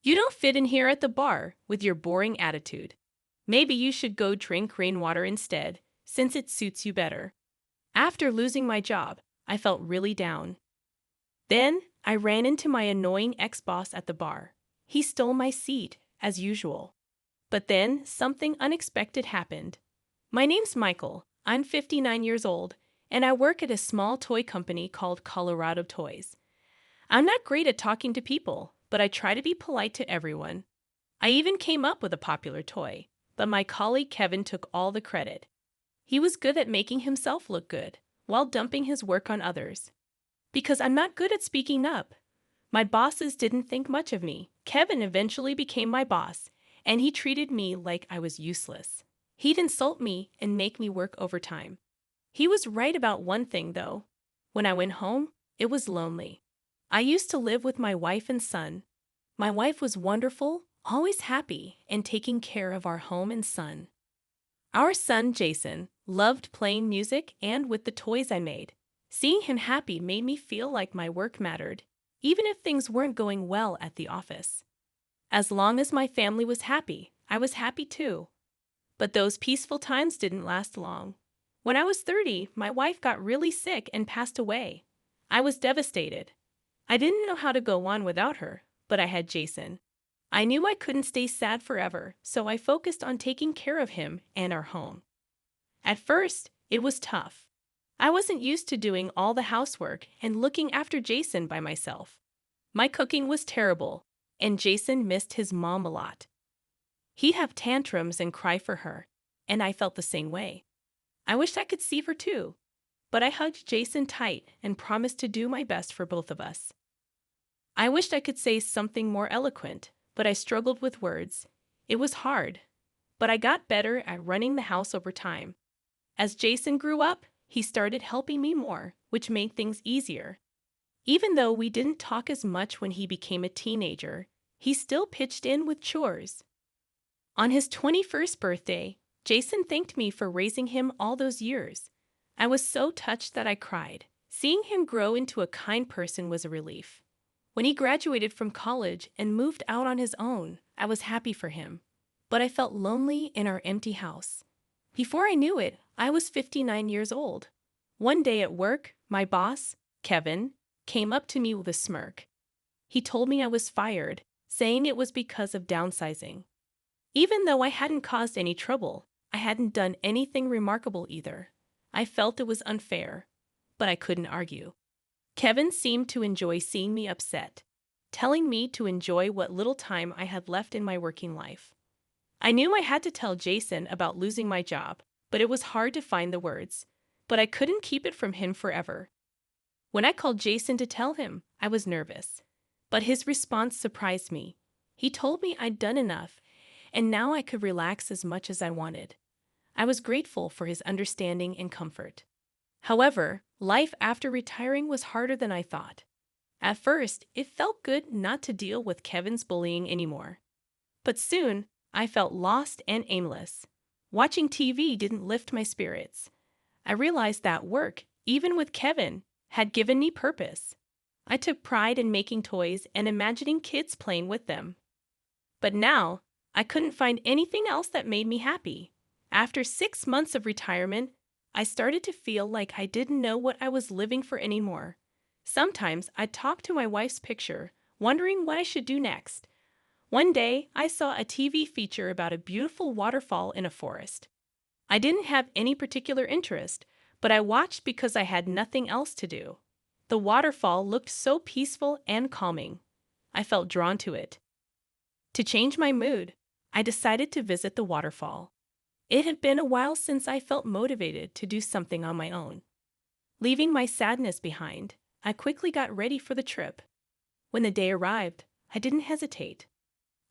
You don't fit in here at the bar with your boring attitude. Maybe you should go drink rainwater instead, since it suits you better. After losing my job, I felt really down. Then, I ran into my annoying ex-boss at the bar. He stole my seat, as usual. But then, something unexpected happened. My name's Michael. I'm 59 years old, and I work at a small toy company called Colorado Toys. I'm not great at talking to people, but I try to be polite to everyone. I even came up with a popular toy, but my colleague Kevin took all the credit. He was good at making himself look good, while dumping his work on others. Because I'm not good at speaking up. My bosses didn't think much of me. Kevin eventually became my boss, and he treated me like I was useless. He'd insult me and make me work overtime. He was right about one thing, though. When I went home, it was lonely. I used to live with my wife and son. My wife was wonderful, always happy, and taking care of our home and son. Our son, Jason, loved playing music and with the toys I made. Seeing him happy made me feel like my work mattered, even if things weren't going well at the office. As long as my family was happy, I was happy too. But those peaceful times didn't last long. When I was 30, my wife got really sick and passed away. I was devastated. I didn't know how to go on without her, but I had Jason. I knew I couldn't stay sad forever, so I focused on taking care of him and our home. At first, it was tough. I wasn't used to doing all the housework and looking after Jason by myself. My cooking was terrible, and Jason missed his mom a lot. He'd have tantrums and cry for her, and I felt the same way. I wished I could see her too, but I hugged Jason tight and promised to do my best for both of us. I wished I could say something more eloquent, but I struggled with words. It was hard, but I got better at running the house over time. As Jason grew up, he started helping me more, which made things easier. Even though we didn't talk as much when he became a teenager, he still pitched in with chores. On his 21st birthday, Jason thanked me for raising him all those years. I was so touched that I cried. Seeing him grow into a kind person was a relief. When he graduated from college and moved out on his own, I was happy for him. But I felt lonely in our empty house. Before I knew it, I was 59 years old. One day at work, my boss, Kevin, came up to me with a smirk. He told me I was fired, saying it was because of downsizing. Even though I hadn't caused any trouble, I hadn't done anything remarkable either. I felt it was unfair, but I couldn't argue. Kevin seemed to enjoy seeing me upset, telling me to enjoy what little time I had left in my working life. I knew I had to tell Jason about losing my job, but it was hard to find the words. But I couldn't keep it from him forever. When I called Jason to tell him, I was nervous. But his response surprised me. He told me I'd done enough, and now I could relax as much as I wanted. I was grateful for his understanding and comfort. However, life after retiring was harder than I thought. At first, it felt good not to deal with Kevin's bullying anymore. But soon, I felt lost and aimless. Watching TV didn't lift my spirits. I realized that work, even with Kevin, had given me purpose. I took pride in making toys and imagining kids playing with them. But now, I couldn't find anything else that made me happy. After 6 months of retirement, I started to feel like I didn't know what I was living for anymore. Sometimes I'd talk to my wife's picture, wondering what I should do next. One day, I saw a TV feature about a beautiful waterfall in a forest. I didn't have any particular interest, but I watched because I had nothing else to do. The waterfall looked so peaceful and calming. I felt drawn to it. To change my mood, I decided to visit the waterfall. It had been a while since I felt motivated to do something on my own. Leaving my sadness behind, I quickly got ready for the trip. When the day arrived, I didn't hesitate.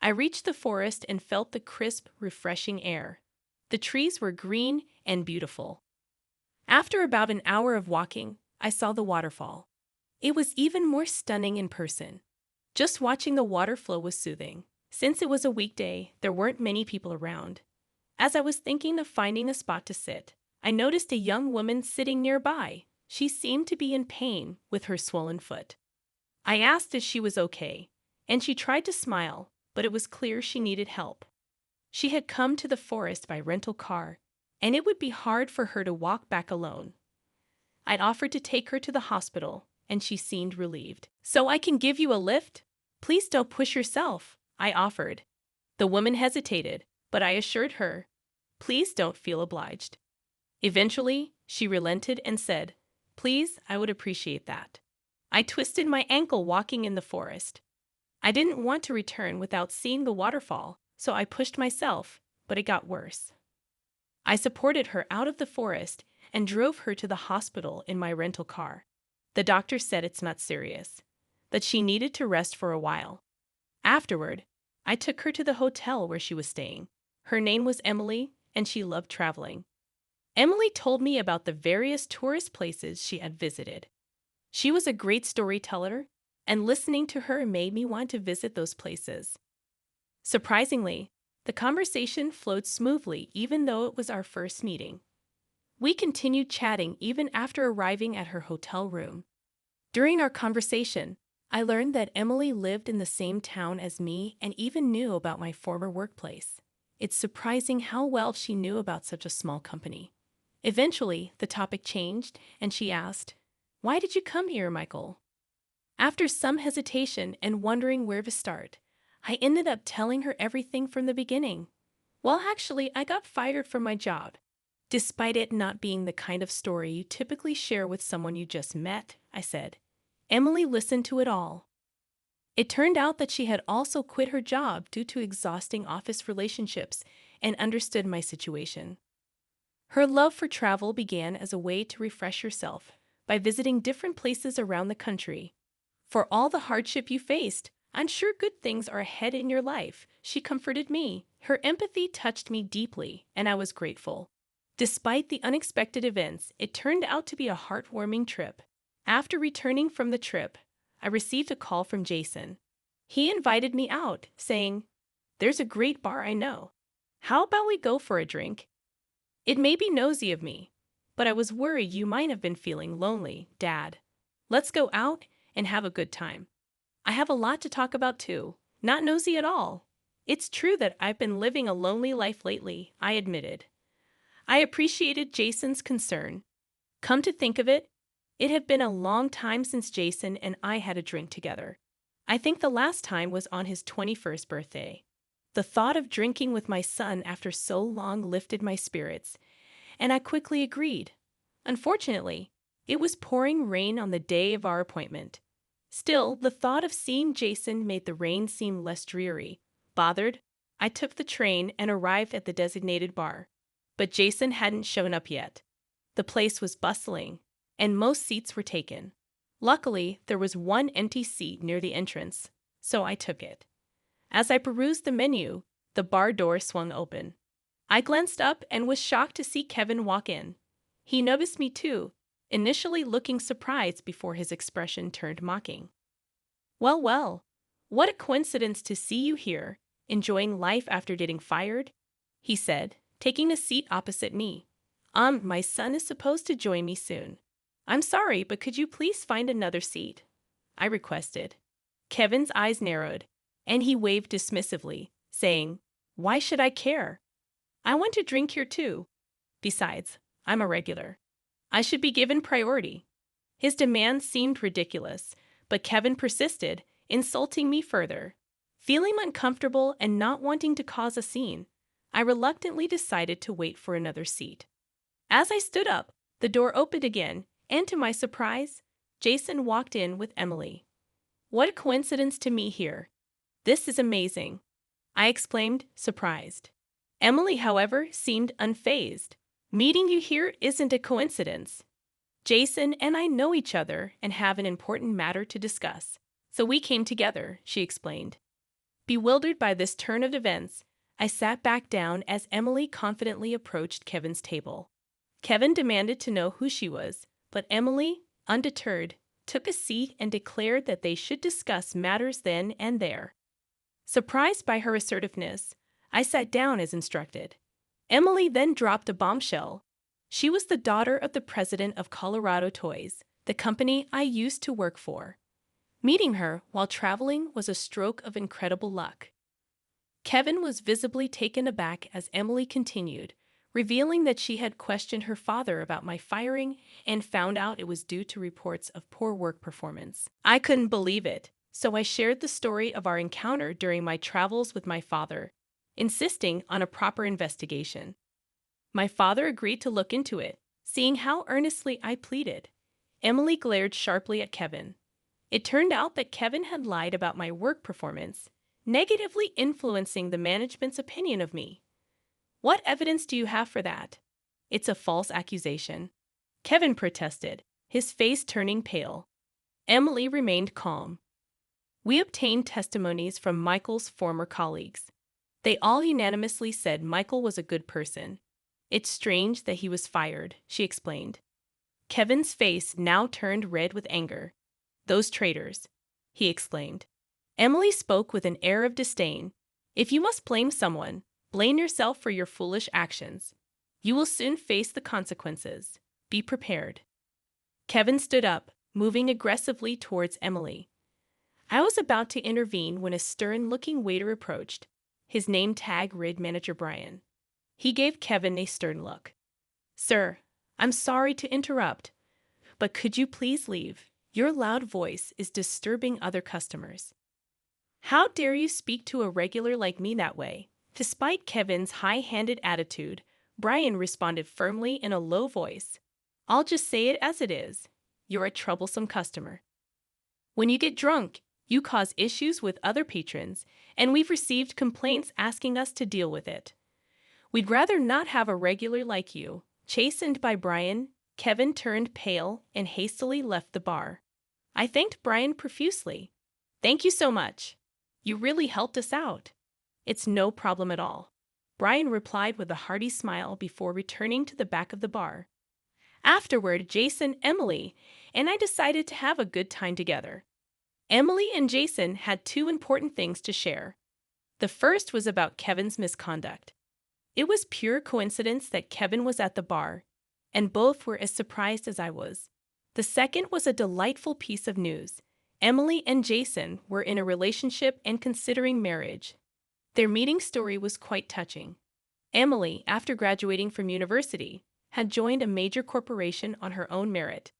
I reached the forest and felt the crisp, refreshing air. The trees were green and beautiful. After about an hour of walking, I saw the waterfall. It was even more stunning in person. Just watching the water flow was soothing. Since it was a weekday, there weren't many people around. As I was thinking of finding a spot to sit, I noticed a young woman sitting nearby. She seemed to be in pain with her swollen foot. I asked if she was okay, and she tried to smile, but it was clear she needed help. She had come to the forest by rental car, and it would be hard for her to walk back alone. I'd offered to take her to the hospital, and she seemed relieved. "So I can give you a lift? Please don't push yourself," I offered. The woman hesitated, but I assured her, "Please don't feel obliged." Eventually, she relented and said, "Please, I would appreciate that." I twisted my ankle walking in the forest. I didn't want to return without seeing the waterfall, so I pushed myself, but it got worse. I supported her out of the forest and drove her to the hospital in my rental car. The doctor said it's not serious, that she needed to rest for a while. Afterward, I took her to the hotel where she was staying. Her name was Emily, and she loved traveling. Emily told me about the various tourist places she had visited. She was a great storyteller, and listening to her made me want to visit those places. Surprisingly, the conversation flowed smoothly even though it was our first meeting. We continued chatting even after arriving at her hotel room. During our conversation, I learned that Emily lived in the same town as me and even knew about my former workplace. It's surprising how well she knew about such a small company. Eventually, the topic changed, and she asked, "Why did you come here, Michael?" After some hesitation and wondering where to start, I ended up telling her everything from the beginning. "Well, actually, I got fired from my job." Despite it not being the kind of story you typically share with someone you just met, I said. Emily listened to it all. It turned out that she had also quit her job due to exhausting office relationships and understood my situation. Her love for travel began as a way to refresh herself by visiting different places around the country. "For all the hardship you faced, I'm sure good things are ahead in your life," she comforted me. Her empathy touched me deeply, and I was grateful. Despite the unexpected events, it turned out to be a heartwarming trip. After returning from the trip, I received a call from Jason. He invited me out, saying, "There's a great bar I know. How about we go for a drink?" It may be nosy of me, but I was worried you might have been feeling lonely, Dad. "Let's go out and have a good time. I have a lot to talk about too." Not nosy at all. "It's true that I've been living a lonely life lately," I admitted. I appreciated Jason's concern. Come to think of it, it had been a long time since Jason and I had a drink together. I think the last time was on his 21st birthday. The thought of drinking with my son after so long lifted my spirits, and I quickly agreed. Unfortunately, it was pouring rain on the day of our appointment. Still, the thought of seeing Jason made the rain seem less dreary. Bothered, I took the train and arrived at the designated bar. But Jason hadn't shown up yet. The place was bustling, and most seats were taken. Luckily, there was one empty seat near the entrance, so I took it. As I perused the menu, the bar door swung open. I glanced up and was shocked to see Kevin walk in. He noticed me too, initially looking surprised before his expression turned mocking. "Well, well, what a coincidence to see you here, enjoying life after getting fired," he said, taking a seat opposite me. My son is supposed to join me soon. I'm sorry, but could you please find another seat?" I requested. Kevin's eyes narrowed, and he waved dismissively, saying, "Why should I care? I want to drink here too. Besides, I'm a regular. I should be given priority." His demand seemed ridiculous, but Kevin persisted, insulting me further. Feeling uncomfortable and not wanting to cause a scene, I reluctantly decided to wait for another seat. As I stood up, the door opened again, and to my surprise, Jason walked in with Emily. "What a coincidence to meet here. This is amazing," I exclaimed, surprised. Emily, however, seemed unfazed. "Meeting you here isn't a coincidence. Jason and I know each other and have an important matter to discuss, so we came together," she explained. Bewildered by this turn of events, I sat back down as Emily confidently approached Kevin's table. Kevin demanded to know who she was, but Emily, undeterred, took a seat and declared that they should discuss matters then and there. Surprised by her assertiveness, I sat down as instructed. Emily then dropped a bombshell. She was the daughter of the president of Colorado Toys, the company I used to work for. Meeting her while traveling was a stroke of incredible luck. Kevin was visibly taken aback as Emily continued, revealing that she had questioned her father about my firing and found out it was due to reports of poor work performance. I couldn't believe it, so I shared the story of our encounter during my travels with my father, insisting on a proper investigation. My father agreed to look into it, seeing how earnestly I pleaded. Emily glared sharply at Kevin. It turned out that Kevin had lied about my work performance, negatively influencing the management's opinion of me. What evidence do you have for that? It's a false accusation. Kevin protested, his face turning pale. Emily remained calm. We obtained testimonies from Michael's former colleagues. They all unanimously said Michael was a good person. It's strange that he was fired, she explained. Kevin's face now turned red with anger. Those traitors, he exclaimed. Emily spoke with an air of disdain. If you must blame someone, blame yourself for your foolish actions. You will soon face the consequences. Be prepared. Kevin stood up, moving aggressively towards Emily. I was about to intervene when a stern-looking waiter approached. His name tag read Manager Brian. He gave Kevin a stern look. Sir, I'm sorry to interrupt, but could you please leave? Your loud voice is disturbing other customers. How dare you speak to a regular like me that way? Despite Kevin's high-handed attitude, Brian responded firmly in a low voice. I'll just say it as it is. You're a troublesome customer. When you get drunk, you cause issues with other patrons, and we've received complaints asking us to deal with it. We'd rather not have a regular like you. Chastened by Brian, Kevin turned pale and hastily left the bar. I thanked Brian profusely. Thank you so much. You really helped us out. It's no problem at all. Brian replied with a hearty smile before returning to the back of the bar. Afterward, Jason, Emily, and I decided to have a good time together. Emily and Jason had two important things to share. The first was about Kevin's misconduct. It was pure coincidence that Kevin was at the bar, and both were as surprised as I was. The second was a delightful piece of news. Emily and Jason were in a relationship and considering marriage. Their meeting story was quite touching. Emily, after graduating from university, had joined a major corporation on her own merit.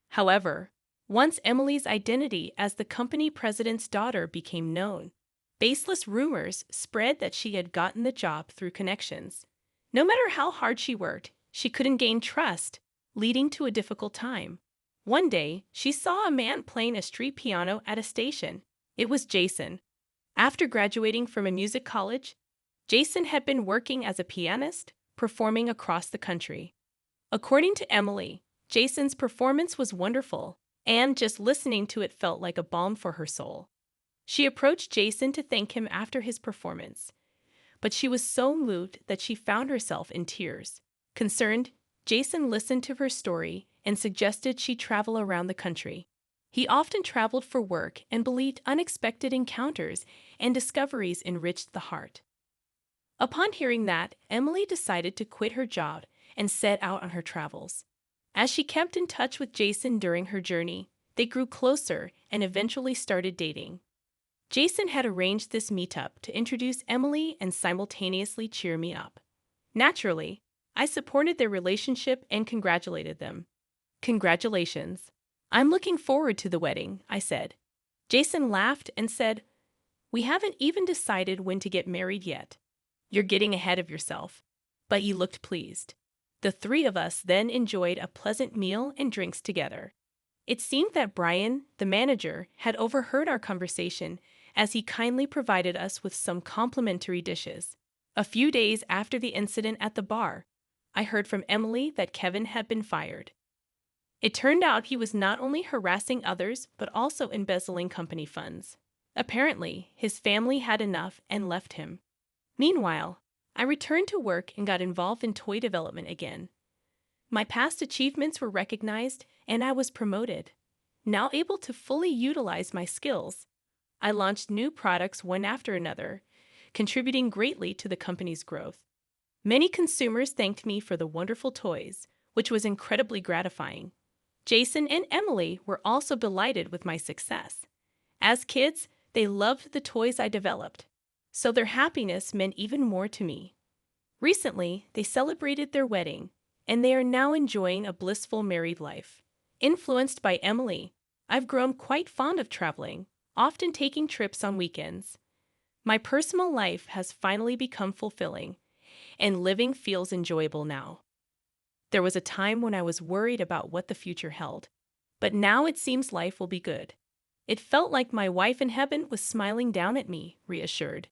However, once Emily's identity as the company president's daughter became known, baseless rumors spread that she had gotten the job through connections. No matter how hard she worked, she couldn't gain trust, leading to a difficult time. One day, she saw a man playing a street piano at a station. It was Jason. After graduating from a music college, Jason had been working as a pianist, performing across the country. According to Emily, Jason's performance was wonderful, and just listening to it felt like a balm for her soul. She approached Jason to thank him after his performance, but she was so moved that she found herself in tears. Concerned, Jason listened to her story and suggested she travel around the country. He often traveled for work and believed unexpected encounters and discoveries enriched the heart. Upon hearing that, Emily decided to quit her job and set out on her travels. As she kept in touch with Jason during her journey, they grew closer and eventually started dating. Jason had arranged this meetup to introduce Emily and simultaneously cheer me up. Naturally, I supported their relationship and congratulated them. Congratulations. I'm looking forward to the wedding, I said. Jason laughed and said, We haven't even decided when to get married yet. You're getting ahead of yourself. But you looked pleased. The three of us then enjoyed a pleasant meal and drinks together. It seemed that Brian, the manager, had overheard our conversation as he kindly provided us with some complimentary dishes. A few days after the incident at the bar, I heard from Emily that Kevin had been fired. It turned out he was not only harassing others but also embezzling company funds. Apparently, his family had enough and left him. Meanwhile, I returned to work and got involved in toy development again. My past achievements were recognized and I was promoted. Now able to fully utilize my skills, I launched new products one after another, contributing greatly to the company's growth. Many consumers thanked me for the wonderful toys, which was incredibly gratifying. Jason and Emily were also delighted with my success. As kids, they loved the toys I developed. so their happiness meant even more to me. Recently, they celebrated their wedding, and they are now enjoying a blissful married life. Influenced by Emily, I've grown quite fond of traveling, often taking trips on weekends. My personal life has finally become fulfilling, and living feels enjoyable now. There was a time when I was worried about what the future held, but now it seems life will be good. It felt like my wife in heaven was smiling down at me, reassured.